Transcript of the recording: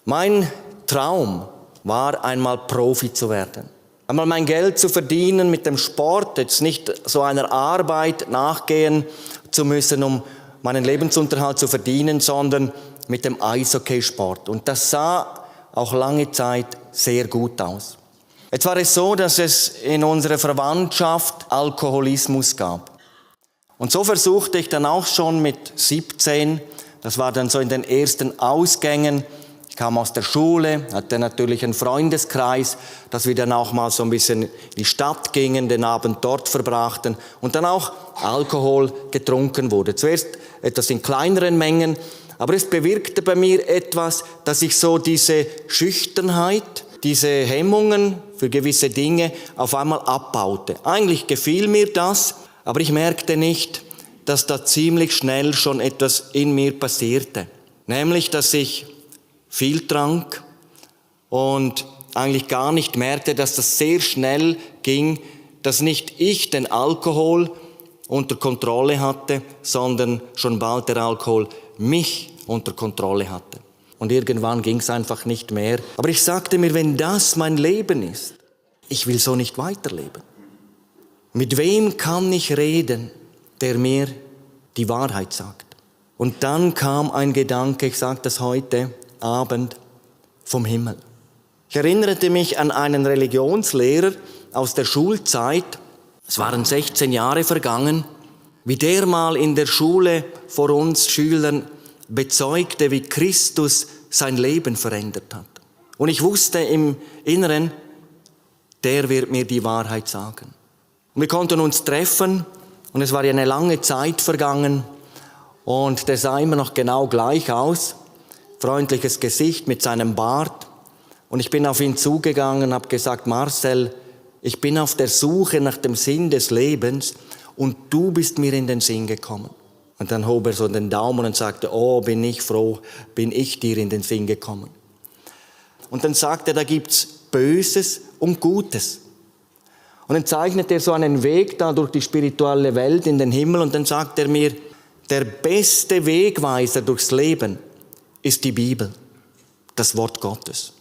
Mein Traum war, einmal Profi zu werden. Einmal mein Geld zu verdienen mit dem Sport, jetzt nicht so einer Arbeit nachgehen zu müssen, um meinen Lebensunterhalt zu verdienen, sondern mit dem Eishockeysport. Und das sah auch lange Zeit sehr gut aus. Jetzt war es so, dass es in unserer Verwandtschaft Alkoholismus gab. Und so versuchte ich dann auch schon mit 17, das war dann so in den ersten Ausgängen, ich kam aus der Schule, hatte natürlich einen Freundeskreis, dass wir dann auch mal so ein bisschen in die Stadt gingen, den Abend dort verbrachten und dann auch Alkohol getrunken wurde. Zuerst etwas in kleineren Mengen, aber es bewirkte bei mir etwas, dass ich so diese Schüchternheit, diese Hemmungen für gewisse Dinge auf einmal abbaute. Eigentlich gefiel mir das, aber ich merkte nicht, dass da ziemlich schnell schon etwas in mir passierte. Nämlich, dass ich viel trank und eigentlich gar nicht merkte, dass das sehr schnell ging, dass nicht ich den Alkohol unter Kontrolle hatte, sondern schon bald der Alkohol mich unter Kontrolle hatte. Und irgendwann ging es einfach nicht mehr. Aber ich sagte mir, wenn das mein Leben ist, ich will so nicht weiterleben. Mit wem kann ich reden, der mir die Wahrheit sagt? Und dann kam ein Gedanke, ich sage das heute Abend, vom Himmel. Ich erinnerte mich an einen Religionslehrer aus der Schulzeit, es waren 16 Jahre vergangen, wie der mal in der Schule vor uns Schülern bezeugte, wie Christus sein Leben verändert hat. Und ich wusste im Inneren, der wird mir die Wahrheit sagen. Und wir konnten uns treffen und es war ja eine lange Zeit vergangen und der sah immer noch genau gleich aus. Freundliches Gesicht mit seinem Bart. Und ich bin auf ihn zugegangen und habe gesagt, Marcel, ich bin auf der Suche nach dem Sinn des Lebens und du bist mir in den Sinn gekommen. Und dann hob er so den Daumen und sagte, oh, bin ich froh, bin ich dir in den Sinn gekommen. Und dann sagte er, da gibt's Böses und Gutes. Und dann zeichnet er so einen Weg da durch die spirituelle Welt in den Himmel und dann sagt er mir, der beste Wegweiser durchs Leben ist die Bibel, das Wort Gottes.